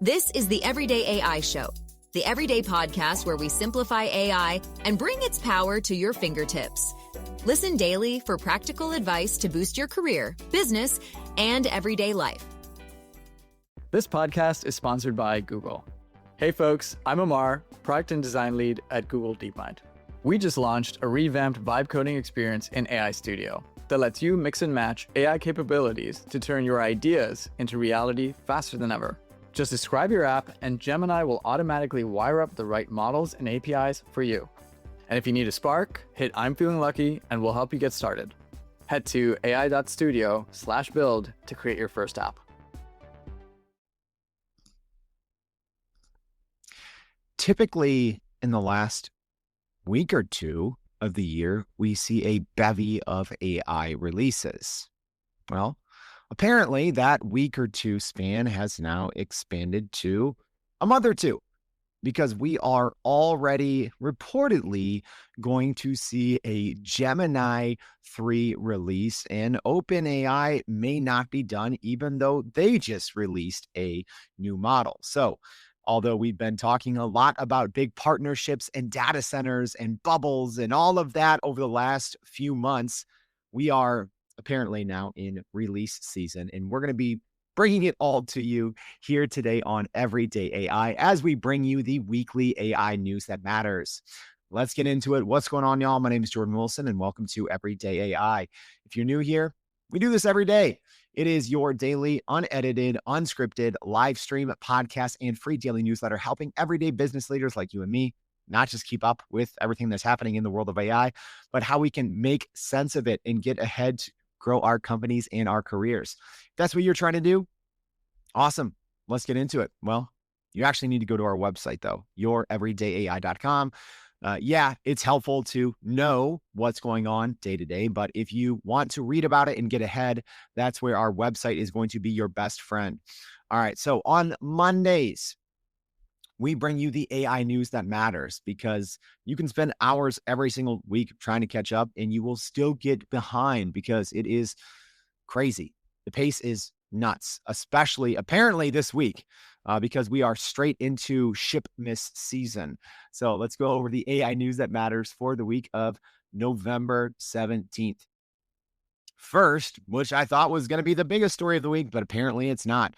This is the Everyday AI Show, the everyday podcast where we simplify AI and bring its power to your fingertips. Listen daily for practical advice to boost your career, business, and everyday life. This podcast is sponsored by Google. Hey folks, I'm Amar, product and design lead at Google DeepMind. We just launched a revamped vibe coding experience in AI Studio that lets you mix and match AI capabilities to turn your ideas into reality faster than ever. Just describe your app and Gemini will automatically wire up the right models and APIs for you. And if you need a spark, hit I'm feeling lucky and we'll help you get started. Head to ai.studio/build to create your first app. Typically, in the last week or two of the year, we see a bevy of AI releases. Well, apparently that week or two span has now expanded to a month or two, because we are already reportedly going to see a Gemini 3 release, and OpenAI may not be done, even though they just released a new model. So, although we've been talking a lot about big partnerships and data centers and bubbles and all of that over the last few months, we are apparently now in release season, and we're going to be bringing it all to you here today on Everyday AI as we bring you the weekly AI news that matters. Let's get into it. What's going on, y'all? My name is Jordan Wilson, and welcome to Everyday AI. If you're new here, we do this every day. It is your daily, unedited, unscripted, live stream, podcast, and free daily newsletter helping everyday business leaders like you and me not just keep up with everything that's happening in the world of AI, but how we can make sense of it and get ahead to grow our companies and our careers. If that's what you're trying to do, awesome. Let's get into it. Well, you actually need to go to our website, though, youreverydayai.com. Yeah, it's helpful to know what's going on day to day, but if you want to read about it and get ahead, that's where our website is going to be your best friend. All right, so on Mondays, we bring you the AI news that matters, because you can spend hours every single week trying to catch up and you will still get behind because it is crazy. The pace is nuts, especially apparently this week, because we are straight into ship miss season. So let's go over the AI news that matters for the week of November 17th. First, which I thought was going to be the biggest story of the week, but apparently it's not.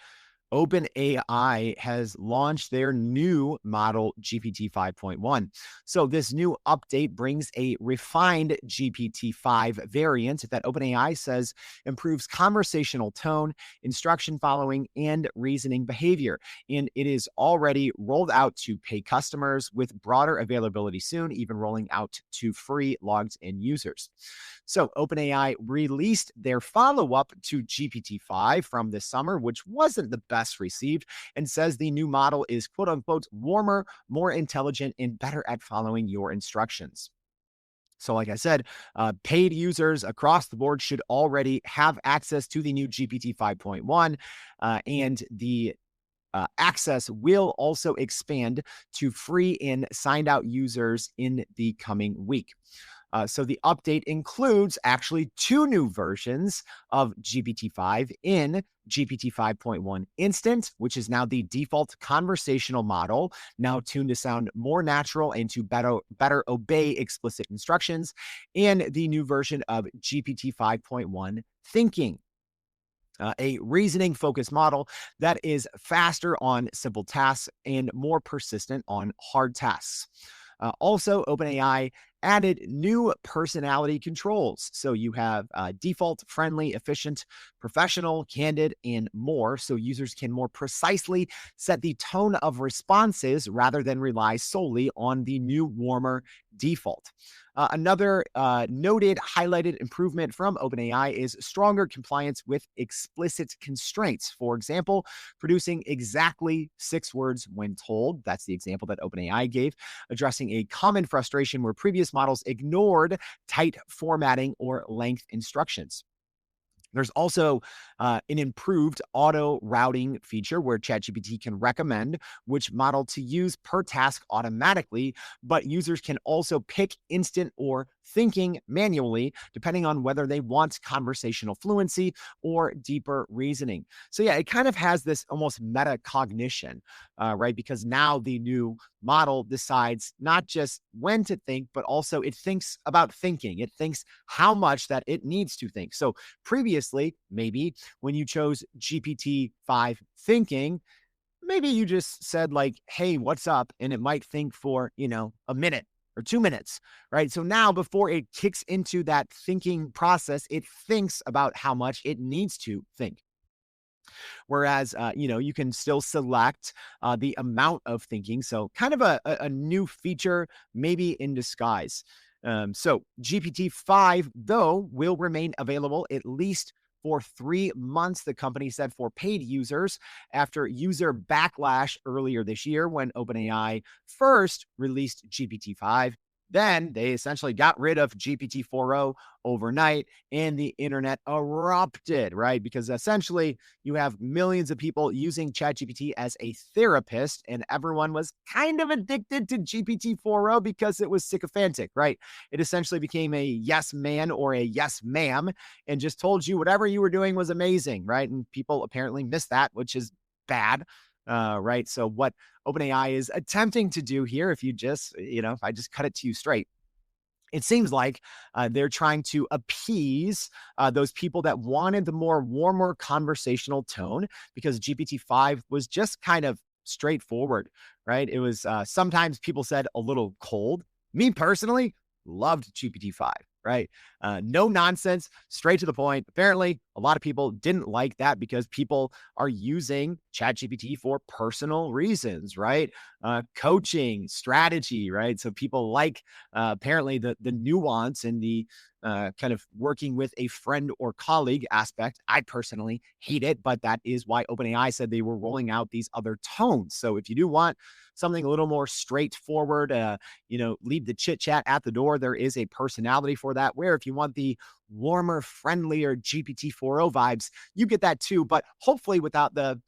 OpenAI has launched their new model GPT-5.1. So this new update brings a refined GPT-5 variant that OpenAI says improves conversational tone, instruction following, and reasoning behavior. And it is already rolled out to paid customers with broader availability soon, even rolling out to free logged-in users. So OpenAI released their follow-up to GPT-5 from this summer, which wasn't the best received, and says the new model is quote unquote warmer, more intelligent, and better at following your instructions. So like I said, paid users across the board should already have access to the new GPT 5.1, and the access will also expand to free and signed out users in the coming week. So the update includes actually two new versions of GPT-5 in GPT 5.1 Instant, which is now the default conversational model, now tuned to sound more natural and to better obey explicit instructions, and the new version of GPT 5.1 Thinking. A reasoning-focused model that is faster on simple tasks and more persistent on hard tasks. Also, OpenAI added new personality controls. So you have default, friendly, efficient, professional, candid, and more. So users can more precisely set the tone of responses rather than rely solely on the new, warmer default. Another noted highlighted improvement from OpenAI is stronger compliance with explicit constraints. For example, producing exactly 6 words when told. That's the example that OpenAI gave, addressing a common frustration where previous models ignored tight formatting or length instructions. There's also an improved auto routing feature where ChatGPT can recommend which model to use per task automatically, but users can also pick instant or thinking manually, depending on whether they want conversational fluency or deeper reasoning. So yeah, it kind of has this almost metacognition, right? Because now the new model decides not just when to think, but also it thinks about thinking. It thinks how much that it needs to think. So previously, maybe when you chose GPT-5 thinking, maybe you just said like, hey, what's up? And it might think for, a minute or 2 minutes, right? So now before it kicks into that thinking process, it thinks about how much it needs to think. Whereas, you can still select the amount of thinking. So kind of a new feature, maybe in disguise. So GPT-5, though, will remain available at least for 3 months, the company said, for paid users after user backlash earlier this year when OpenAI first released GPT-5. Then they essentially got rid of GPT-4o overnight and the internet erupted, right? Because essentially you have millions of people using ChatGPT as a therapist, and everyone was kind of addicted to GPT-4o because it was sycophantic, right? It essentially became a yes man or a yes ma'am and just told you whatever you were doing was amazing, right? And people apparently missed that, which is bad. Right. So what OpenAI is attempting to do here, if I just cut it to you straight, it seems like they're trying to appease those people that wanted the more warmer conversational tone, because GPT-5 was just kind of straightforward, right? It was sometimes people said a little cold. Me personally loved GPT-5. Right? No nonsense, straight to the point. Apparently, a lot of people didn't like that because people are using ChatGPT for personal reasons, right? Coaching, strategy, right? So people like apparently the nuance and the kind of working with a friend or colleague aspect. I personally hate it, but that is why OpenAI said they were rolling out these other tones. So if you do want something a little more straightforward, leave the chit chat at the door. There is a personality for that, where if you want the warmer, friendlier GPT-4o vibes, you get that too, but hopefully without the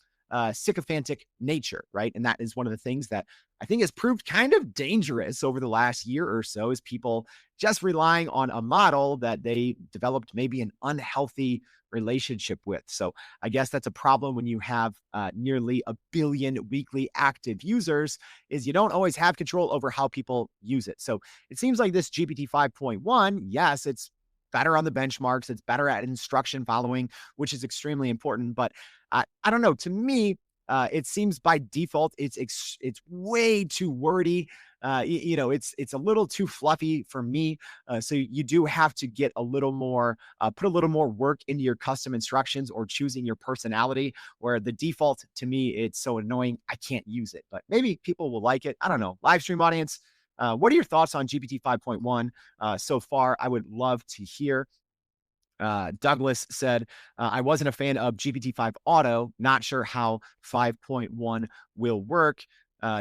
sycophantic nature, right? And that is one of the things that I think has proved kind of dangerous over the last year or so, is people just relying on a model that they developed maybe an unhealthy relationship with. So I guess that's a problem when you have nearly 1 billion weekly active users, is you don't always have control over how people use it. So it seems like this GPT 5.1, yes, it's better on the benchmarks. It's better at instruction following, which is extremely important. But I don't know. To me, it seems by default it's way too wordy. It's a little too fluffy for me. So you do have to get a little more, put a little more work into your custom instructions or choosing your personality, where the default to me, it's so annoying, I can't use it. But maybe people will like it. I don't know. Live stream audience, what are your thoughts on GPT 5.1 so far? I would love to hear. Douglas said, I wasn't a fan of GPT-5 Auto, not sure how 5.1 will work.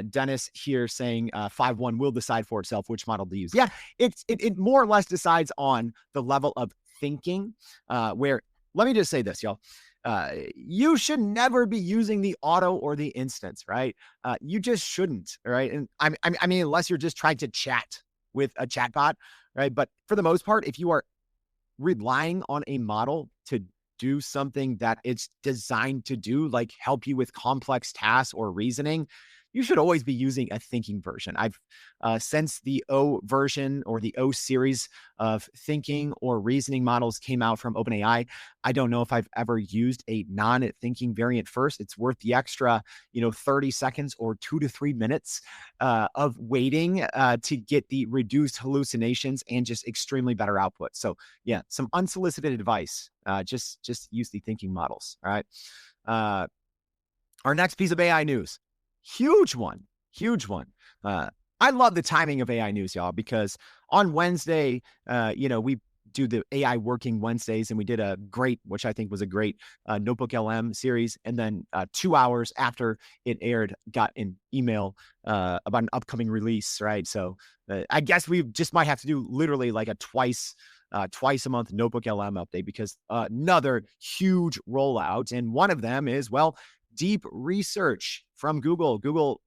Dennis here saying 5.1 will decide for itself which model to use. Yeah, it more or less decides on the level of thinking, where, let me just say this, y'all. You should never be using the auto or the instance, right? You just shouldn't, right? And I mean, unless you're just trying to chat with a chatbot, right? But for the most part, if you are relying on a model to do something that it's designed to do, like help you with complex tasks or reasoning, you should always be using a thinking version. I've since the O version or the O series of thinking or reasoning models came out from OpenAI, I don't know if I've ever used a non-thinking variant first. It's worth the extra, 30 seconds or 2 to 3 minutes of waiting to get the reduced hallucinations and just extremely better output. So yeah, some unsolicited advice. Just use the thinking models. All right. Our next piece of AI news. Huge one. I love the timing of AI news, y'all, because on Wednesday, we do the AI Working Wednesdays, and we did which I think was a great NotebookLM series. And then 2 hours after it aired, got an email about an upcoming release, right? So I guess we just might have to do literally like a twice twice a month NotebookLM update because another huge rollout. And one of them is, well, deep research from Google. Google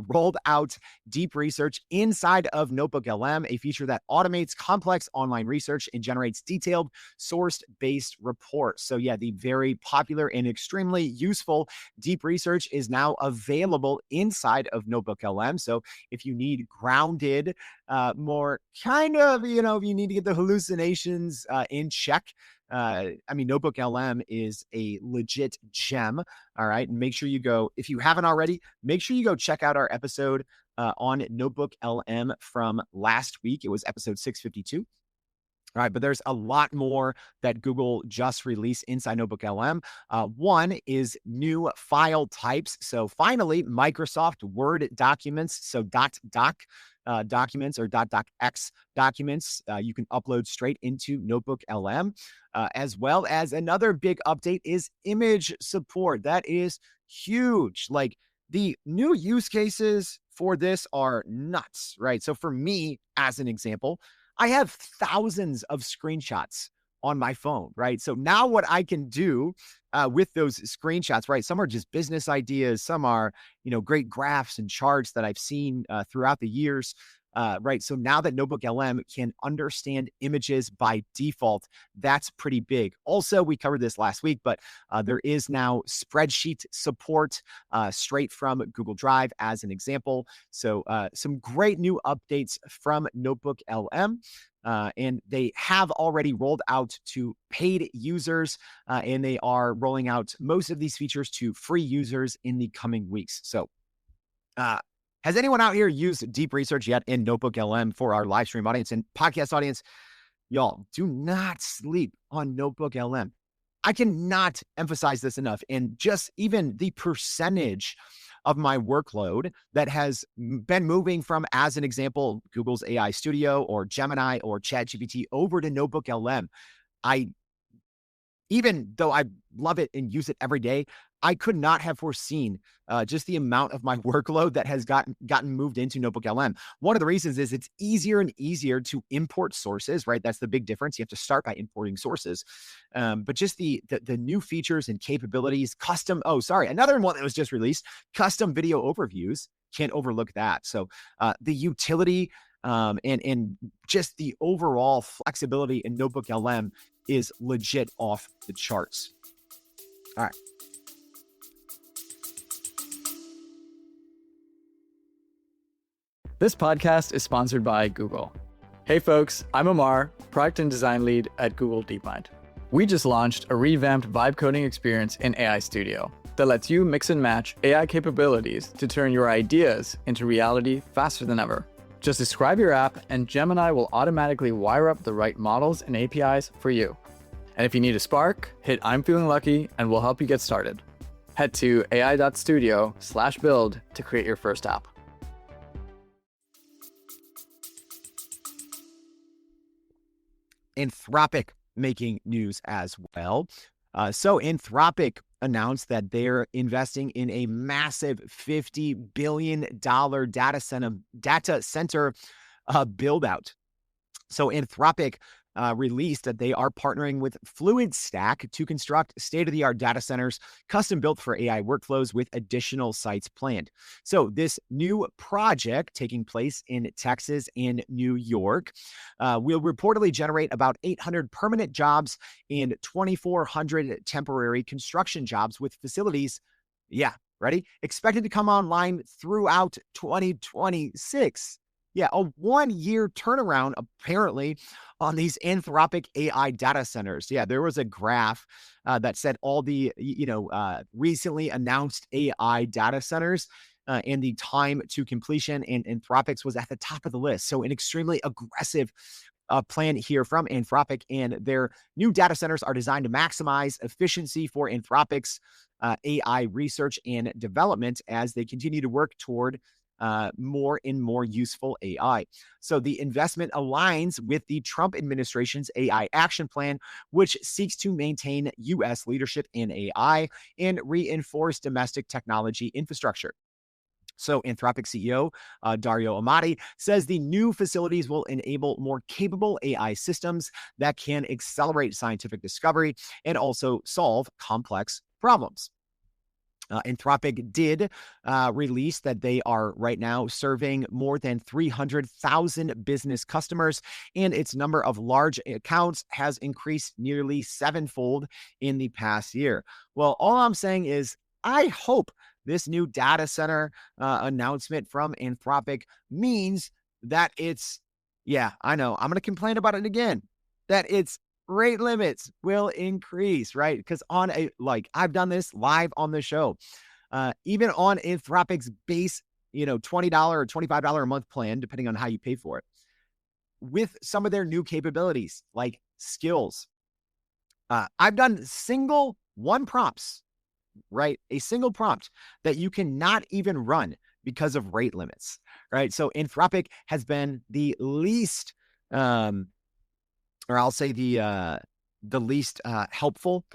rolled out deep research inside of NotebookLM, a feature that automates complex online research and generates detailed source-based reports. So yeah, the very popular and extremely useful deep research is now available inside of NotebookLM. So if you need grounded, more kind of, if you need to get the hallucinations in check, NotebookLM is a legit gem. All right. And make sure you go, if you haven't already, make sure you go check out our episode on NotebookLM from last week. It was episode 652. All right, but there's a lot more that Google just released inside NotebookLM. One is new file types. So finally, Microsoft Word documents, so .doc documents or .docx documents, you can upload straight into NotebookLM, as well as another big update is image support. That is huge. Like the new use cases for this are nuts, right? So for me, as an example, I have thousands of screenshots on my phone, right? So now what I can do with those screenshots, right? Some are just business ideas. Some are, great graphs and charts that I've seen throughout the years, right? So now that NotebookLM can understand images by default, that's pretty big. Also, we covered this last week, but there is now spreadsheet support straight from Google Drive as an example. So some great new updates from NotebookLM. And they have already rolled out to paid users, and they are rolling out most of these features to free users in the coming weeks. So has anyone out here used deep research yet in NotebookLM for our live stream audience and podcast audience? Y'all, do not sleep on NotebookLM. I cannot emphasize this enough. And just even the percentage of my workload that has been moving from, as an example, Google's AI Studio or Gemini or ChatGPT over to NotebookLM. Even though I love it and use it every day, I could not have foreseen just the amount of my workload that has gotten moved into NotebookLM. One of the reasons is it's easier and easier to import sources, right? That's the big difference. You have to start by importing sources. But just the new features and capabilities, another one that was just released, custom video overviews. Can't overlook that. So the utility and just the overall flexibility in NotebookLM is legit off the charts. All right. This podcast is sponsored by Google. Hey folks, I'm Amar, product and design lead at Google DeepMind. We just launched a revamped vibe coding experience in AI Studio that lets you mix and match AI capabilities to turn your ideas into reality faster than ever. Just describe your app and Gemini will automatically wire up the right models and APIs for you. And if you need a spark, hit I'm feeling lucky and we'll help you get started. Head to ai.studio/build to create your first app. Anthropic making news as well. So Anthropic announced that they're investing in a massive $50 billion data center build out. So Anthropic released that they are partnering with FluidStack to construct state-of-the-art data centers custom built for AI workflows with additional sites planned. So this new project taking place in Texas and New York will reportedly generate about 800 permanent jobs and 2,400 temporary construction jobs with facilities. Yeah, ready? Expected to come online throughout 2026. Yeah, a 1-year turnaround, apparently, on these Anthropic AI data centers. Yeah, there was a graph that said all the, recently announced AI data centers and the time to completion, and Anthropic's was at the top of the list. So an extremely aggressive plan here from Anthropic, and their new data centers are designed to maximize efficiency for Anthropic's AI research and development as they continue to work toward more and more useful AI. So the investment aligns with the Trump administration's AI action plan, which seeks to maintain U.S. leadership in AI and reinforce domestic technology infrastructure. So Anthropic CEO Dario Amati says the new facilities will enable more capable AI systems that can accelerate scientific discovery and also solve complex problems. Anthropic did release that they are right now serving more than 300,000 business customers, and its number of large accounts has increased nearly sevenfold in the past year. Well, all I'm saying is I hope this new data center announcement from Anthropic means that yeah, I know, I'm going to complain about it again, that its rate limits will increase, right? Because I've done this live on the show. Even on Anthropic's base, $20 or $25 a month plan, depending on how you pay for it, with some of their new capabilities like skills. I've done one prompts, right? A single prompt that you cannot even run because of rate limits, right? So Anthropic has been the least, or I'll say the least helpful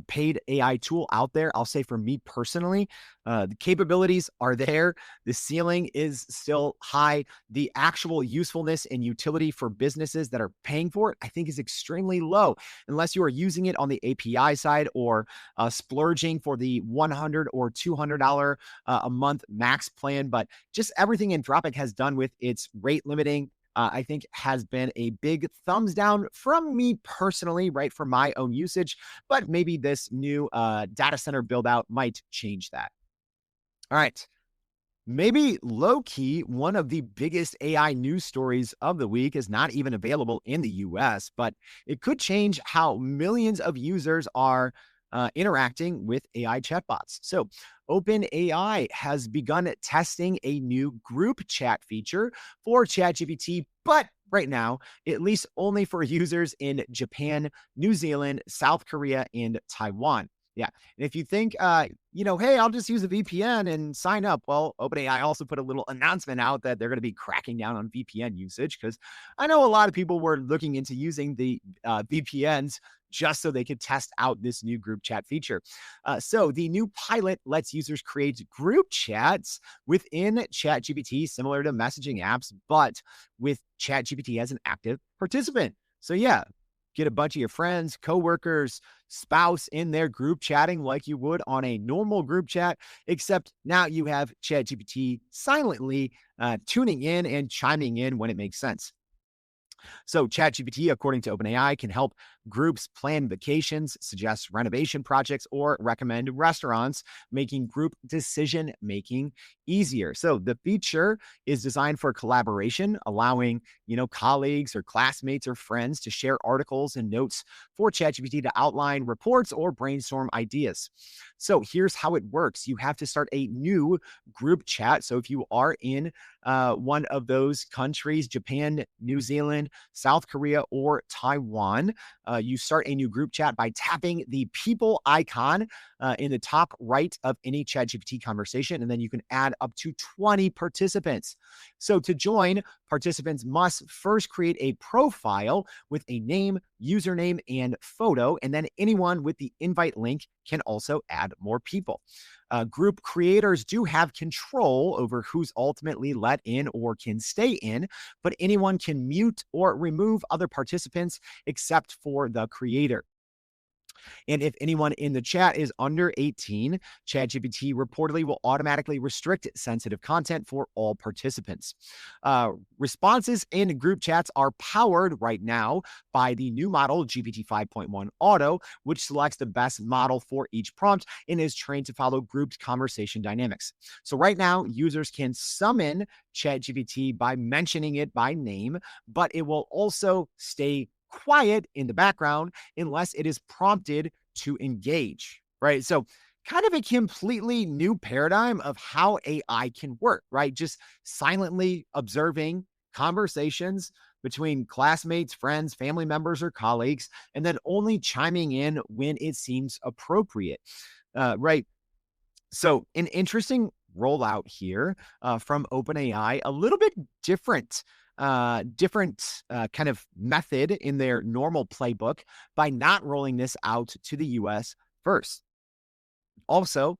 paid AI tool out there. I'll say for me personally, the capabilities are there. The ceiling is still high. The actual usefulness and utility for businesses that are paying for it, I think, is extremely low, unless you are using it on the API side or splurging for the $100 or $200 a month max plan. But just everything Anthropic has done with its rate limiting, I think has been a big thumbs down from me personally, right, for my own usage. But maybe this new data center build out might change that. All right. Maybe low-key, one of the biggest AI news stories of the week is not even available in the US, but it could change how millions of users are interacting with AI chatbots. So OpenAI has begun testing a new group chat feature for ChatGPT, but right now, at least only for users in Japan, New Zealand, South Korea, and Taiwan. Yeah. And if you think, hey, I'll just use a VPN and sign up. Well, OpenAI also put a little announcement out that they're going to be cracking down on VPN usage, because I know a lot of people were looking into using the VPNs just so they could test out this new group chat feature. So the new pilot lets users create group chats within ChatGPT, similar to messaging apps, but with ChatGPT as an active participant. So yeah, get a bunch of your friends, coworkers, spouse in there group chatting like you would on a normal group chat, except now you have ChatGPT silently tuning in and chiming in when it makes sense. So ChatGPT, according to OpenAI, can help groups plan vacations, suggest renovation projects, or recommend restaurants, making group decision-making easier. So the feature is designed for collaboration, allowing, colleagues or classmates or friends to share articles and notes for ChatGPT to outline reports or brainstorm ideas. So here's how it works. You have to start a new group chat. So if you are in one of those countries, Japan, New Zealand, South Korea, or Taiwan, you start a new group chat by tapping the people icon in the top right of any ChatGPT conversation, and then you can add up to 20 participants. So to join, participants must first create a profile with a name, username, and photo, and then anyone with the invite link can also add more people. Group creators do have control over who's ultimately let in or can stay in, but anyone can mute or remove other participants except for the creator. And if anyone in the chat is under 18, ChatGPT reportedly will automatically restrict sensitive content for all participants. Responses in group chats are powered right now by the new model GPT-5.1 Auto, which selects the best model for each prompt and is trained to follow grouped conversation dynamics. So right now, users can summon ChatGPT by mentioning it by name, but it will also stay quiet in the background unless it is prompted to engage, right? So kind of a completely new paradigm of how AI can work, right? Just silently observing conversations between classmates, friends, family members, or colleagues, and then only chiming in when it seems appropriate, right? So an interesting rollout here from OpenAI, a little bit different kind of method in their normal playbook by not rolling this out to the US first. Also,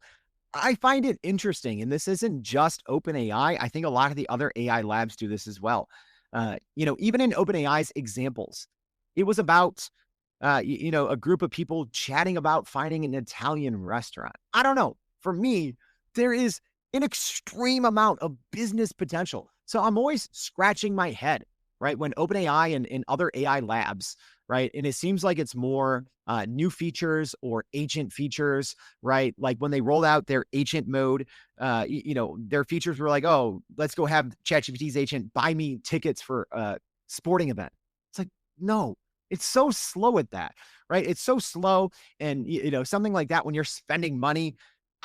I find it interesting, and this isn't just OpenAI. I think a lot of the other AI labs do this as well. Even in OpenAI's examples, it was about a group of people chatting about finding an Italian restaurant. I don't know. For me, there is an extreme amount of business potential. So I'm always scratching my head, right? When OpenAI and other AI labs, right? And it seems like it's more new features or agent features, right? Like when they rolled out their agent mode, their features were like, oh, let's go have ChatGPT's agent buy me tickets for a sporting event. It's like, no, it's so slow at that, right? It's so slow. And, something like that, when you're spending money,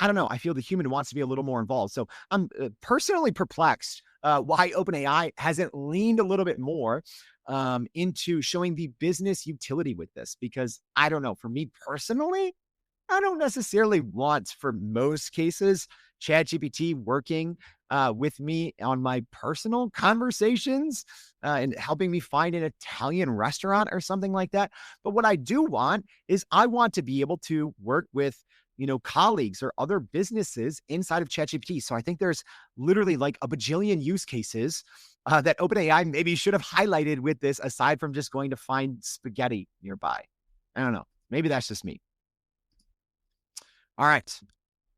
I don't know. I feel the human wants to be a little more involved. So I'm personally perplexed why OpenAI hasn't leaned a little bit more into showing the business utility with this, because I don't know, for me personally, I don't necessarily want, for most cases, ChatGPT working with me on my personal conversations and helping me find an Italian restaurant or something like that. But what I do want is I want to be able to work with colleagues or other businesses inside of ChatGPT. So I think there's literally like a bajillion use cases that OpenAI maybe should have highlighted with this, aside from just going to find spaghetti nearby. I don't know. Maybe that's just me. All right,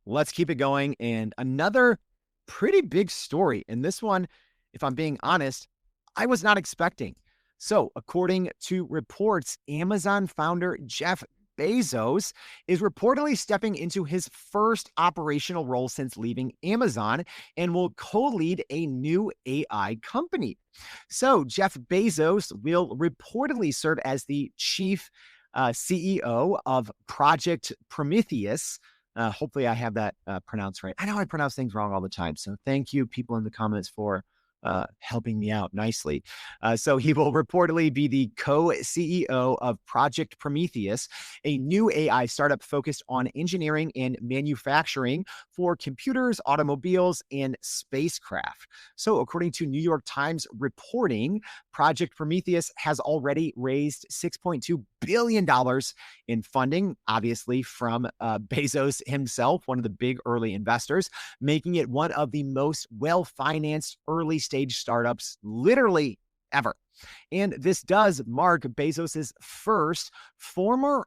let's keep it going. And another pretty big story. And this one, if I'm being honest, I was not expecting. So according to reports, Amazon founder Jeff Bezos is reportedly stepping into his first operational role since leaving Amazon and will co-lead a new AI company. So Jeff Bezos will reportedly serve as the chief CEO of Project Prometheus. Hopefully I have that pronounced right. I know I pronounce things wrong all the time. So thank you, people in the comments, for helping me out nicely. So he will reportedly be the co-CEO of Project Prometheus, a new AI startup focused on engineering and manufacturing for computers, automobiles, and spacecraft. So according to New York Times reporting, Project Prometheus has already raised $6.2 billion in funding, obviously from Bezos himself, one of the big early investors, making it one of the most well-financed early stage startups literally ever. And this does mark Bezos's first formal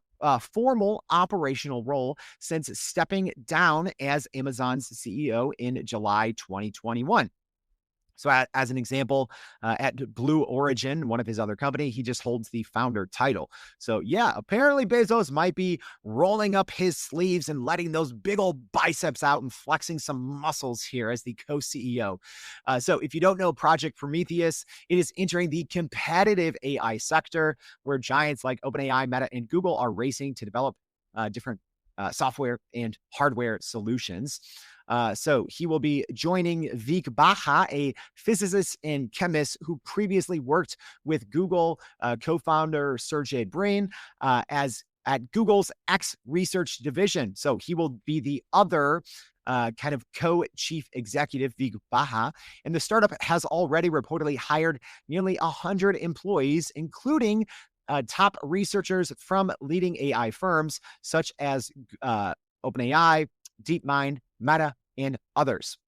operational role since stepping down as Amazon's CEO in July 2021. So as an example, at Blue Origin, one of his other company, he just holds the founder title. So yeah, apparently Bezos might be rolling up his sleeves and letting those big old biceps out and flexing some muscles here as the co-CEO. So if you don't know Project Prometheus, it is entering the competitive AI sector where giants like OpenAI, Meta, and Google are racing to develop different software and hardware solutions. So he will be joining Vik Baha, a physicist and chemist who previously worked with Google co-founder Sergey Brin as at Google's X Research division. So he will be the other kind of co-chief executive, Vik Baha. And the startup has already reportedly hired nearly 100 employees, including top researchers from leading AI firms such as OpenAI, DeepMind, Meta, and others.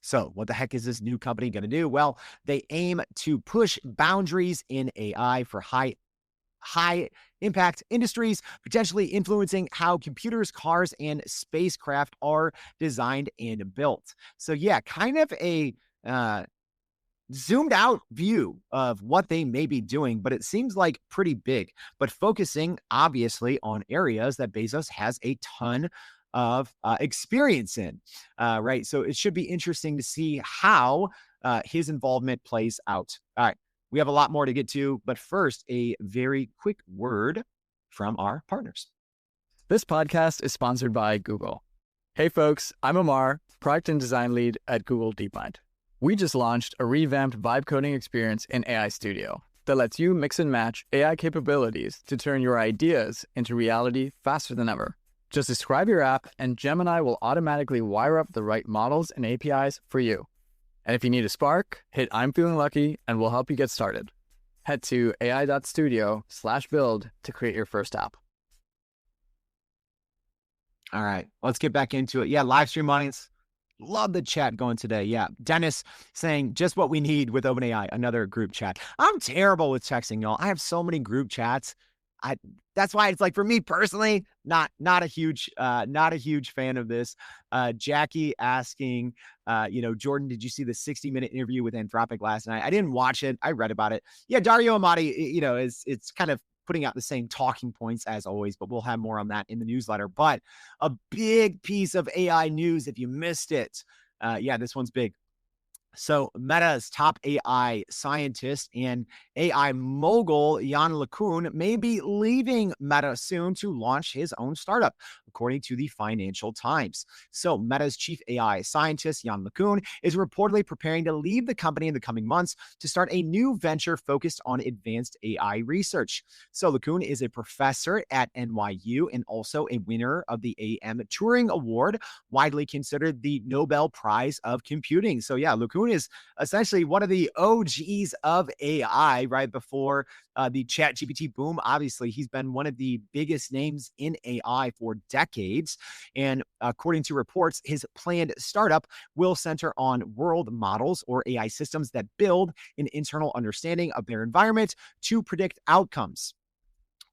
So what the heck is this new company going to do? Well, they aim to push boundaries in AI for high impact industries, potentially influencing how computers, cars, and spacecraft are designed and built. So yeah, kind of a zoomed out view of what they may be doing, but it seems like pretty big, but focusing obviously on areas that Bezos has a ton of experience in, right? So it should be interesting to see how his involvement plays out. All right, we have a lot more to get to, but first, a very quick word from our partners. This podcast is sponsored by Google. Hey folks, I'm Amar, product and design lead at Google DeepMind. We just launched a revamped vibe coding experience in AI Studio that lets you mix and match AI capabilities to turn your ideas into reality faster than ever. Just describe your app and Gemini will automatically wire up the right models and APIs for you. And if you need a spark, hit I'm feeling lucky and we'll help you get started. Head to ai.studio/build to create your first app. All right, let's get back into it. Yeah, live stream audience. Love the chat going today. Yeah, Dennis saying just what we need with OpenAI, another group chat. I'm terrible with texting, y'all. I have so many group chats. That's why it's like, for me personally, not a huge fan of this. Jackie asking, Jordan, did you see the 60-minute interview with Anthropic last night? I didn't watch it. I read about it. Yeah, Dario Amati, it's kind of putting out the same talking points as always, but we'll have more on that in the newsletter. But a big piece of AI news, if you missed it, this one's big. So Meta's top AI scientist and AI mogul Jan LeCun may be leaving Meta soon to launch his own startup, according to the Financial Times. So Meta's chief AI scientist Jan LeCun is reportedly preparing to leave the company in the coming months to start a new venture focused on advanced AI research. So LeCun is a professor at NYU and also a winner of the AM Turing Award, widely considered the Nobel Prize of Computing. So yeah, LeCun is essentially one of the OGs of AI right before the ChatGPT boom. Obviously, he's been one of the biggest names in AI for decades. And according to reports, his planned startup will center on world models, or AI systems that build an internal understanding of their environment to predict outcomes.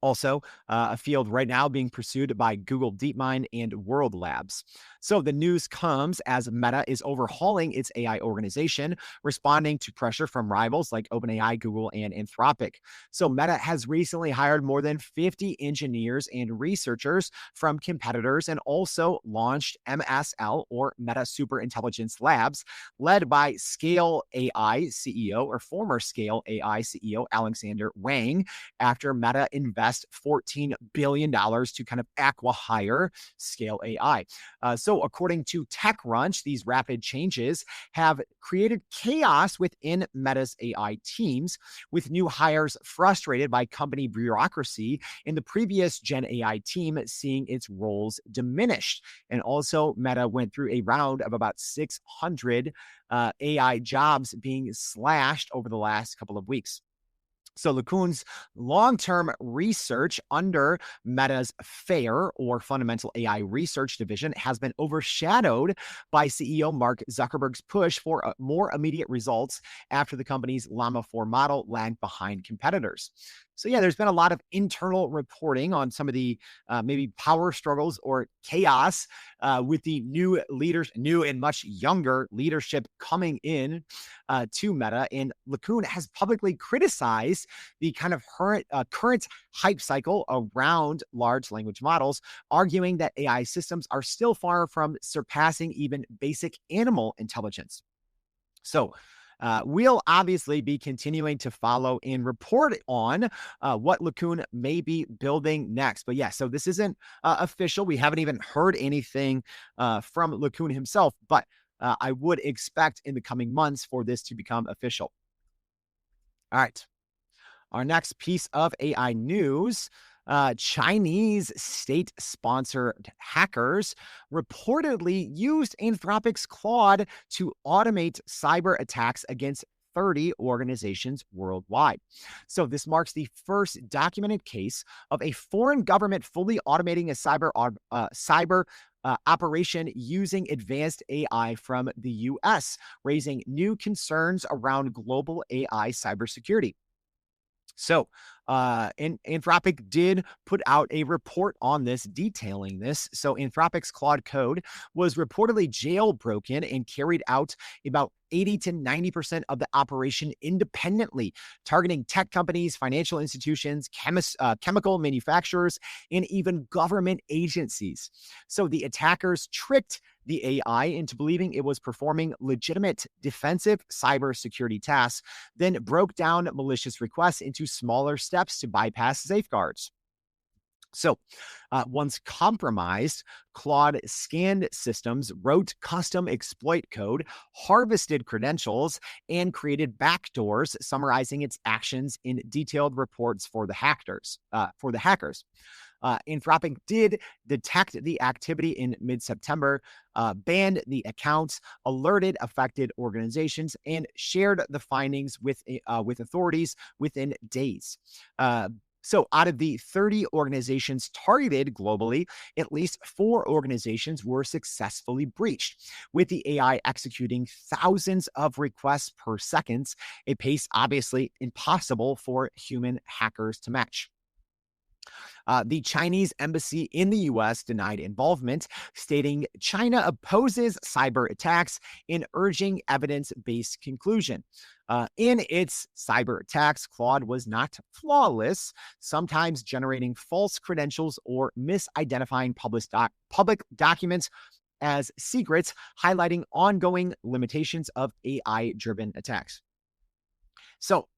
Also, a field right now being pursued by Google DeepMind and World Labs. So the news comes as Meta is overhauling its AI organization, responding to pressure from rivals like OpenAI, Google, and Anthropic. So Meta has recently hired more than 50 engineers and researchers from competitors and also launched MSL, or Meta Super Intelligence Labs, led by Scale AI CEO, or former Scale AI CEO Alexander Wang, after Meta invested $14 billion to kind of acqui-hire Scale AI. So according to TechCrunch, these rapid changes have created chaos within Meta's AI teams, with new hires frustrated by company bureaucracy and the previous Gen AI team seeing its roles diminished. And also, Meta went through a round of about 600 AI jobs being slashed over the last couple of weeks. So LeCun's long-term research under Meta's FAIR, or Fundamental AI Research Division, has been overshadowed by CEO Mark Zuckerberg's push for more immediate results after the company's Llama 4 model lagged behind competitors. So yeah, there's been a lot of internal reporting on some of the maybe power struggles or chaos with the new leaders, new and much younger leadership coming in to Meta. And LeCun has publicly criticized the kind of current hype cycle around large language models, arguing that AI systems are still far from surpassing even basic animal intelligence. So we'll obviously be continuing to follow and report on what LeCun may be building next. But yeah, so this isn't official. We haven't even heard anything from LeCun himself, but I would expect in the coming months for this to become official. All right. Our next piece of AI news. Chinese state-sponsored hackers reportedly used Anthropic's Claude to automate cyber attacks against 30 organizations worldwide. So this marks the first documented case of a foreign government fully automating a cyber operation using advanced AI from the U.S., raising new concerns around global AI cybersecurity. So Anthropic did put out a report on this, detailing this. So Anthropic's Claude code was reportedly jailbroken and carried out about 80 to 90% of the operation independently, targeting tech companies, financial institutions, chemical manufacturers, and even government agencies. So the attackers tricked the AI into believing it was performing legitimate defensive cybersecurity tasks, then broke down malicious requests into smaller steps to bypass safeguards. So once compromised, Claude scanned systems, wrote custom exploit code, harvested credentials, and created backdoors summarizing its actions in detailed reports for the hackers. Anthropic did detect the activity in mid-September, banned the accounts, alerted affected organizations, and shared the findings with authorities within days. So, out of the 30 organizations targeted globally, at least 4 organizations were successfully breached, with the AI executing thousands of requests per second, a pace obviously impossible for human hackers to match. The Chinese embassy in the US denied involvement, stating China opposes cyber attacks and urging evidence based conclusion. In its cyber attacks, Claude was not flawless, sometimes generating false credentials or misidentifying public documents as secrets, highlighting ongoing limitations of AI driven attacks. So,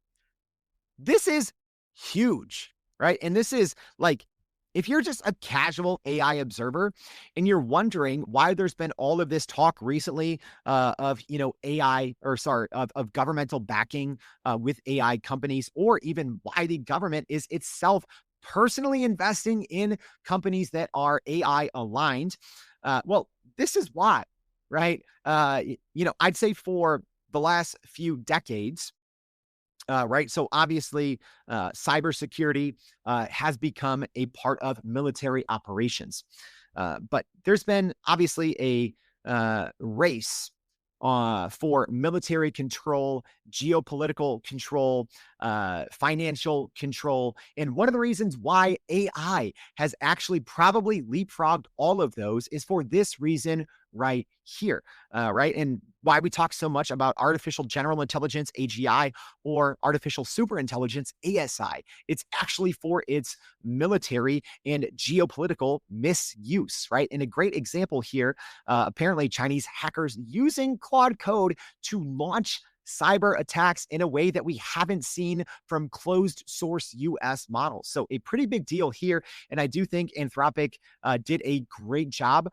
this is huge, right? And this is like, if you're just a casual AI observer and you're wondering why there's been all of this talk recently of, AI or sorry, of governmental backing with AI companies, or even why the government is itself personally investing in companies that are AI aligned. Well, this is why, right? I'd say for the last few decades, right. So obviously, cybersecurity has become a part of military operations. But there's been obviously a race for military control, geopolitical control, financial control. And one of the reasons why AI has actually probably leapfrogged all of those is for this reason right here, right? And why we talk so much about artificial general intelligence, AGI, or artificial superintelligence, ASI. It's actually for its military and geopolitical misuse, right? And a great example here, apparently Chinese hackers using Claude code to launch cyber attacks in a way that we haven't seen from closed source US models. So a pretty big deal here. And I do think Anthropic did a great job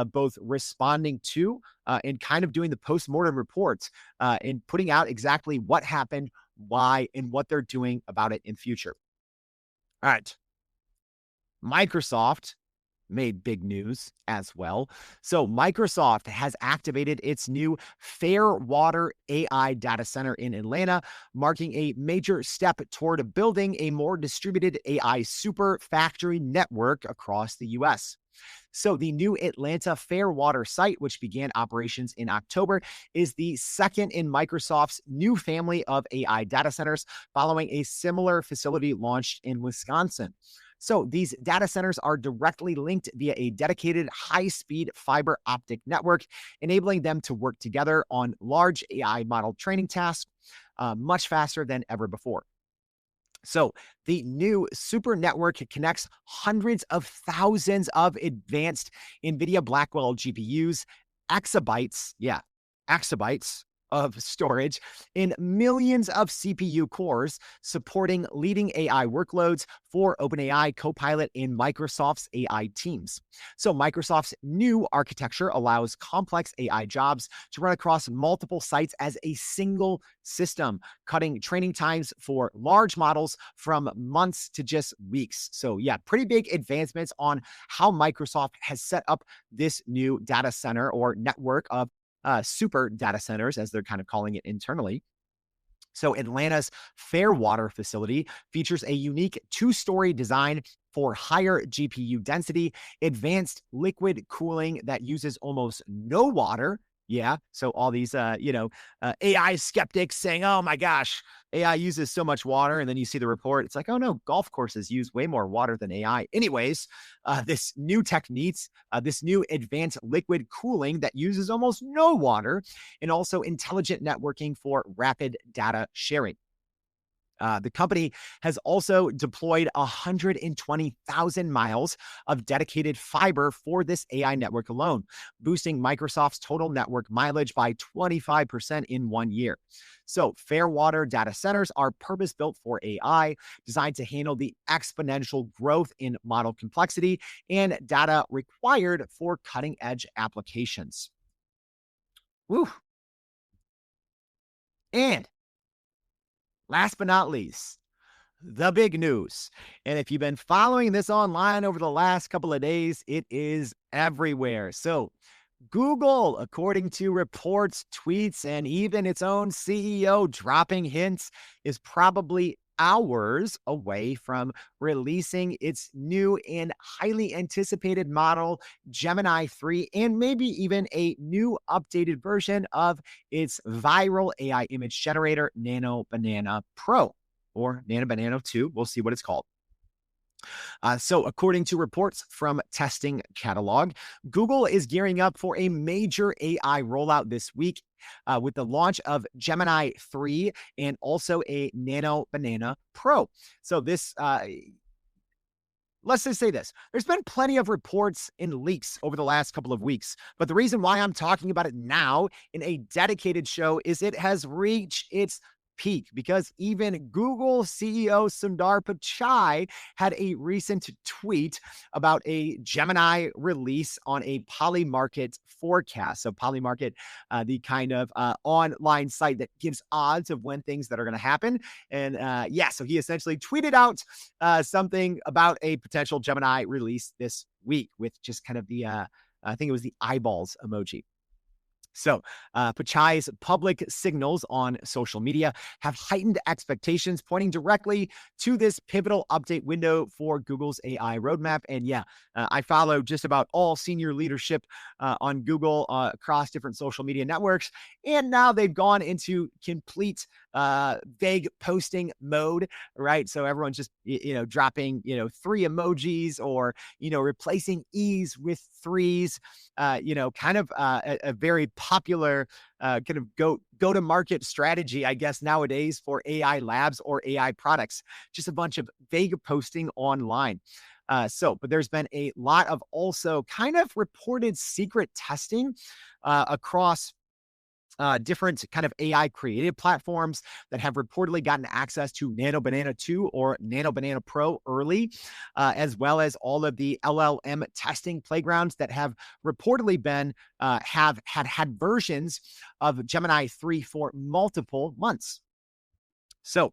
both responding to and kind of doing the postmortem reports and putting out exactly what happened, why, and what they're doing about it in future. All right. Microsoft made big news as well. So Microsoft has activated its new Fairwater AI data center in Atlanta, marking a major step toward building a more distributed AI super factory network across the US. So the new Atlanta Fairwater site, which began operations in October, is the second in Microsoft's new family of AI data centers, following a similar facility launched in Wisconsin. So these data centers are directly linked via a dedicated high-speed fiber optic network, enabling them to work together on large AI model training tasks much faster than ever before. So the new super network connects hundreds of thousands of advanced NVIDIA Blackwell GPUs, exabytes of storage, and millions of CPU cores, supporting leading AI workloads for OpenAI, Copilot, and Microsoft's AI teams. So Microsoft's new architecture allows complex AI jobs to run across multiple sites as a single system, cutting training times for large models from months to just weeks. So yeah, pretty big advancements on how Microsoft has set up this new data center or network of super data centers, as they're kind of calling it internally. So Atlanta's Fairwater facility features a unique 2-story design for higher GPU density, advanced liquid cooling that uses almost no water. Yeah. So all these, AI skeptics saying, oh my gosh, AI uses so much water. And then you see the report. It's like, oh no, golf courses use way more water than AI. Anyways, this new techniques, this new advanced liquid cooling that uses almost no water, and also intelligent networking for rapid data sharing. The company has also deployed 120,000 miles of dedicated fiber for this AI network alone, boosting Microsoft's total network mileage by 25% in 1 year. So Fairwater data centers are purpose-built for AI, designed to handle the exponential growth in model complexity and data required for cutting-edge applications. Woo. And last but not least, the big news. And if you've been following this online over the last couple of days, it is everywhere. So Google, according to reports, tweets, and even its own CEO dropping hints, is probably hours away from releasing its new and highly anticipated model, Gemini 3, and maybe even a new updated version of its viral AI image generator, Nano Banana Pro, or Nano Banana 2. We'll see what it's called. So according to reports from Testing Catalog, Google is gearing up for a major AI rollout this week with the launch of Gemini 3 and also a Nano Banana Pro. So this let's just say this. There's been plenty of reports and leaks over the last couple of weeks, but the reason why I'm talking about it now in a dedicated show is it has reached its peak, because even Google CEO Sundar Pichai had a recent tweet about a Gemini release on a Polymarket forecast. So Polymarket, the kind of online site that gives odds of when things that are going to happen. And so he essentially tweeted out something about a potential Gemini release this week with just kind of the, I think it was the eyeballs emoji. So, Pichai's public signals on social media have heightened expectations, pointing directly to this pivotal update window for Google's AI roadmap. And I follow just about all senior leadership on Google across different social media networks. And now they've gone into complete vague posting mode, right? So everyone's just, dropping, 3 emojis or, replacing E's with 3s, kind of a very popular kind of go to market strategy, I guess, nowadays for AI labs or AI products. Just a bunch of vague posting online. But there's been a lot of also kind of reported secret testing across different kind of AI creative platforms that have reportedly gotten access to Nano Banana 2 or Nano Banana Pro early, as well as all of the LLM testing playgrounds that have reportedly been have had versions of Gemini 3 for multiple months. So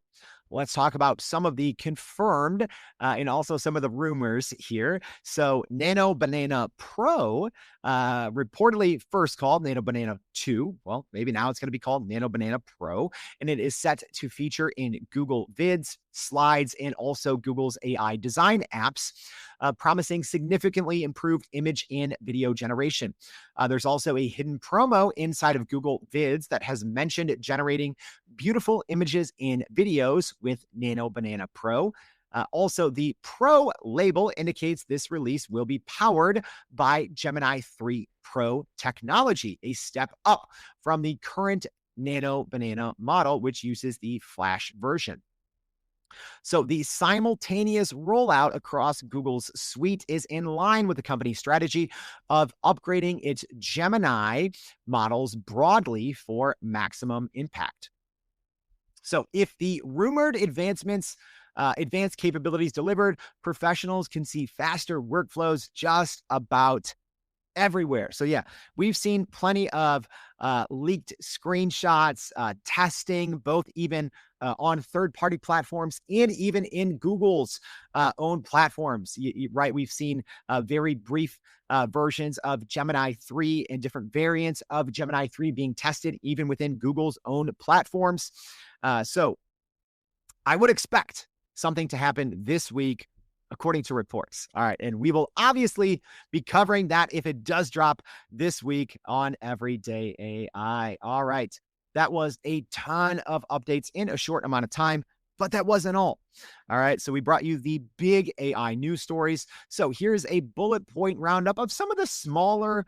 let's talk about some of the confirmed and also some of the rumors here. So Nano Banana Pro, reportedly first called Nano Banana 2. Well, maybe now it's going to be called Nano Banana Pro. And it is set to feature in Google Vids, Slides, and also Google's AI design apps, promising significantly improved image and video generation. There's also a hidden promo inside of Google Vids that has mentioned generating beautiful images and videos with Nano Banana Pro. Also, the Pro label indicates this release will be powered by Gemini 3 Pro technology, a step up from the current Nano Banana model, which uses the Flash version. So the simultaneous rollout across Google's suite is in line with the company's strategy of upgrading its Gemini models broadly for maximum impact. So if the rumored advanced capabilities delivered, professionals can see faster workflows just about everywhere. So we've seen plenty of leaked screenshots, testing, both even on third-party platforms and even in Google's own platforms, right? We've seen very brief versions of Gemini 3 and different variants of Gemini 3 being tested even within Google's own platforms. So I would expect something to happen this week, according to reports. All right. And we will obviously be covering that if it does drop this week on Everyday AI. All right. That was a ton of updates in a short amount of time, but that wasn't all. All right. So we brought you the big AI news stories. So here's a bullet point roundup of some of the smaller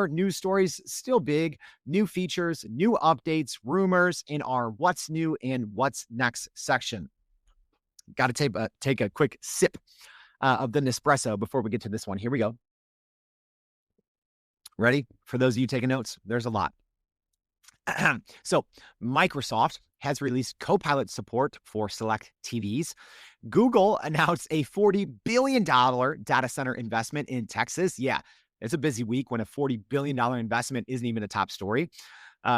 news stories, still big, new features, new updates, rumors in our what's new and what's next section. Got to take a quick sip of the Nespresso before we get to this one. Here we go. Ready? For those of you taking notes, there's a lot. So Microsoft has released Copilot support for select TVs. Google announced a $40 billion data center investment in Texas. Yeah, it's a busy week when a $40 billion investment isn't even a top story.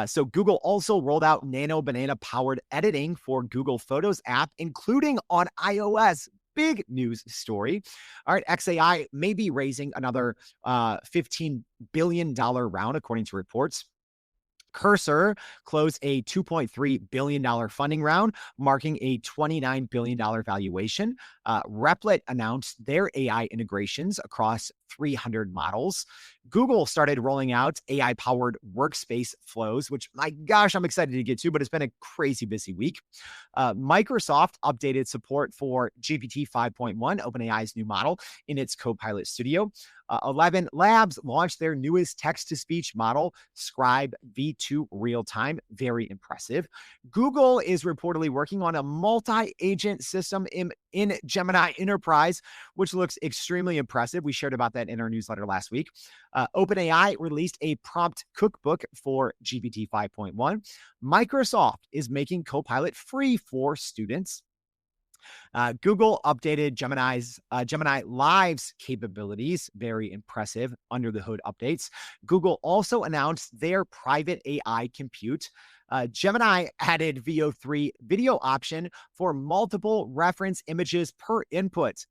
So Google also rolled out Nano Banana powered editing for Google Photos app, including on iOS. Big news story. All right, XAI may be raising another $15 billion round, according to reports. Cursor closed a $2.3 billion funding round, marking a $29 billion valuation. Replit announced their AI integrations across 300 models. Google started rolling out AI-powered workspace flows, which, my gosh, I'm excited to get to, but it's been a crazy busy week. Microsoft updated support for GPT 5.1, OpenAI's new model, in its Copilot Studio. 11 Labs launched their newest text-to-speech model, Scribe V2 Real-Time. Very impressive. Google is reportedly working on a multi-agent system in Gemini Enterprise, which looks extremely impressive. We shared about that in our newsletter last week. OpenAI released a prompt cookbook for GPT 5.1. Microsoft is making Copilot free for students. Google updated Gemini Live's capabilities. Very impressive under the hood updates. Google also announced their private AI compute. Gemini added VO3 video option for multiple reference images per input.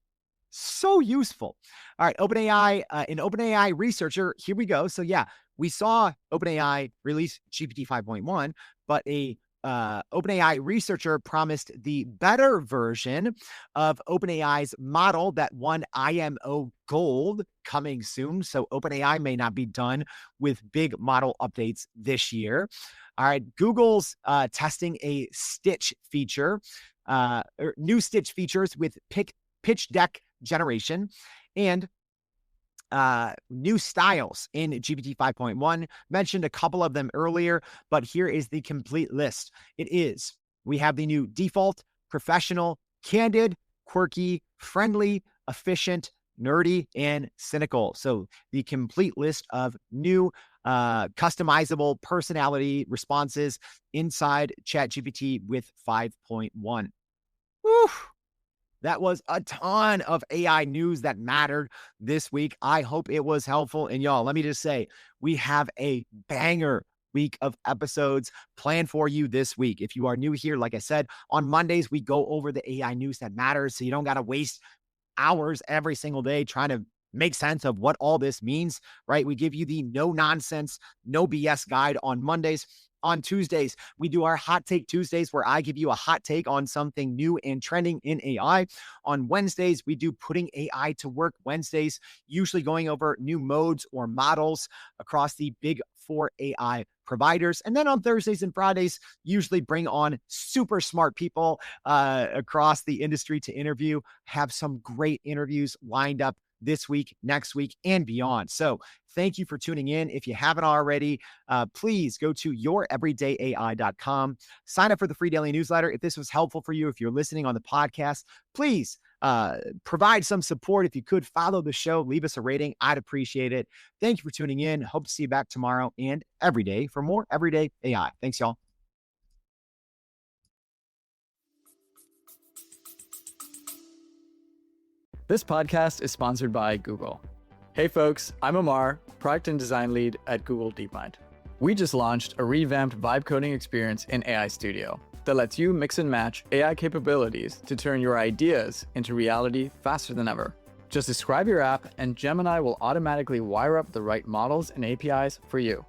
So useful. All right, OpenAI, an OpenAI researcher, here we go. So yeah, we saw OpenAI release GPT 5.1, but a OpenAI researcher promised the better version of OpenAI's model that won IMO Gold coming soon. So OpenAI may not be done with big model updates this year. All right, Google's testing a stitch feature, or new stitch features with pitch deck generation, and new styles in GPT 5.1. Mentioned a couple of them earlier, but here is the complete list. We have the new default, professional, candid, quirky, friendly, efficient, nerdy, and cynical. So the complete list of new customizable personality responses inside ChatGPT with 5.1. Woo! That was a ton of AI news that mattered this week. I hope it was helpful. And y'all, let me just say, we have a banger week of episodes planned for you this week. If you are new here, like I said, on Mondays, we go over the AI news that matters, so you don't got to waste hours every single day trying to make sense of what all this means, right? We give you the no nonsense, no BS guide on Mondays. On Tuesdays, we do our Hot Take Tuesdays, where I give you a hot take on something new and trending in AI. On Wednesdays, we do Putting AI to Work Wednesdays, usually going over new modes or models across the big four AI providers. And then on Thursdays and Fridays, usually bring on super smart people across the industry to interview, have some great interviews lined up this week, next week, and beyond. So thank you for tuning in. If you haven't already, please go to youreverydayai.com. Sign up for the free daily newsletter. If this was helpful for you, if you're listening on the podcast, please provide some support. If you could follow the show, leave us a rating. I'd appreciate it. Thank you for tuning in. Hope to see you back tomorrow and every day for more Everyday AI. Thanks, y'all. This podcast is sponsored by Google. Hey folks, I'm Amar, product and design lead at Google DeepMind. We just launched a revamped vibe coding experience in AI Studio that lets you mix and match AI capabilities to turn your ideas into reality faster than ever. Just describe your app and Gemini will automatically wire up the right models and APIs for you.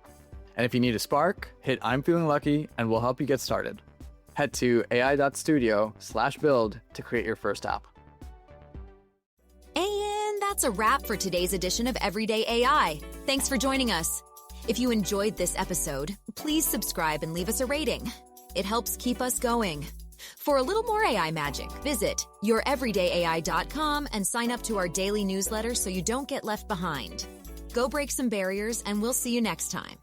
And if you need a spark, hit I'm feeling lucky and we'll help you get started. Head to ai.studio/build to create your first app. And that's a wrap for today's edition of Everyday AI. Thanks for joining us. If you enjoyed this episode, please subscribe and leave us a rating. It helps keep us going. For a little more AI magic, visit youreverydayai.com and sign up to our daily newsletter so you don't get left behind. Go break some barriers, and we'll see you next time.